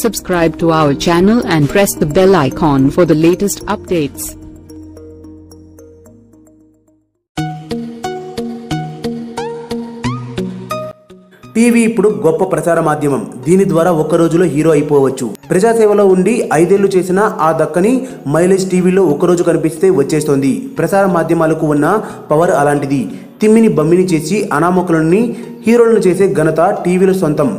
Subscribe to our channel and press the bell icon for the latest updates. TV ఇప్పుడు గొప్ప ప్రచార మాధ్యమం. దీని ద్వారా ఒక్క రోజులో హీరో అయిపోవచ్చు. ప్రజాసేవలో ఉండి 5 ఏళ్లు చేసిన ఆ దక్కని మైలేజ్ టీవీలో ఒక్కరోజు కనిపిస్తే వచ్చేస్తోంది. ప్రసార మాధ్యమాలకు ఉన్న పవర్ అలాంటిది. తిమ్మిని బమ్మిని చేసి అనామకులని హీరోలను చేసే ఘనత టీవీలో సొంతం.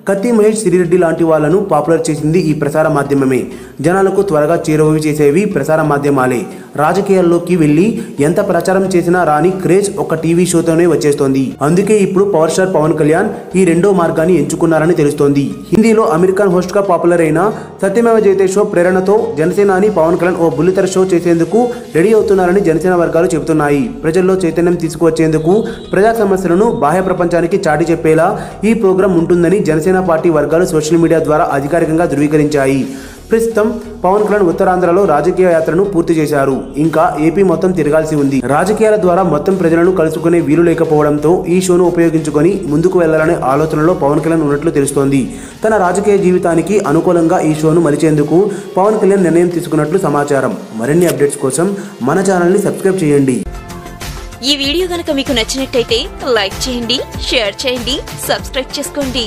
కత్తి మహేష్, సిరిరెడ్డి లాంటి వాళ్లను పాపులర్ చేసింది ఈ ప్రసార మాధ్యమమే. జనాలకు త్వరగా చేరువవి చేసేవి ప్రసార మాధ్యమాలే. రాజకీయాల్లోకి వెళ్లి ఎంత ప్రచారం చేసినా రాని క్రేజ్ ఒక టీవీ షోతోనే వచ్చేస్తోంది. అందుకే ఇప్పుడు పవర్ స్టార్ పవన్ కళ్యాణ్ ఈ రెండో మార్గాన్ని ఎంచుకున్నారని తెలుస్తోంది. హిందీలో అమెరికన్ హోస్ట్ గా పాపులర్ అయిన సత్యమేవ జయతే షో ప్రేరణతో జనసేనాని పవన్ కళ్యాణ్ ఓ బుల్లితెర షో చేసేందుకు రెడీ అవుతున్నారని జనసేన వర్గాలు చెబుతున్నాయి. ప్రజల్లో చైతన్యం తీసుకువచ్చేందుకు ప్రజా సమస్యలను బాహ్య ప్రపంచానికి చాటి చెప్పేలా ఈ ప్రోగ్రాం ఉంటుందని జనసేన పార్టీ వర్గాలు సోషల్ మీడియా ద్వారా అధికారికంగా ధృవీకరించాయి. ప్రస్తుతం పవన్ కళ్యాణ్ ఉత్తరాంధ్రలో రాజకీయ యాత్రను పూర్తి చేశారు. ఇంకా ఏపీ మొత్తం తిరగాల్సి ఉంది. రాజకీయాల ద్వారా మొత్తం ప్రజలను కలుసుకునే వీలు లేకపోవడంతో ఈ షోను ఉపయోగించుకొని ముందుకు వెళ్లాలనే ఆలోచనలో పవన్ కళ్యాణ్ ఉన్నట్లు తెలుస్తోంది. తన రాజకీయ జీవితానికి అనుకూలంగా ఈ షోను మలిచేందుకు పవన్ కళ్యాణ్ నిర్ణయం తీసుకున్నట్లు సమాచారం. మరిన్ని అప్డేట్స్ కోసం మన ఛానల్ని సబ్స్క్రైబ్ చేయండి. ఈ వీడియో గనుక మీకు నచ్చినట్టయితే లైక్ చేయండి, షేర్ చేయండి, సబ్స్క్రైబ్ చేసుకోండి.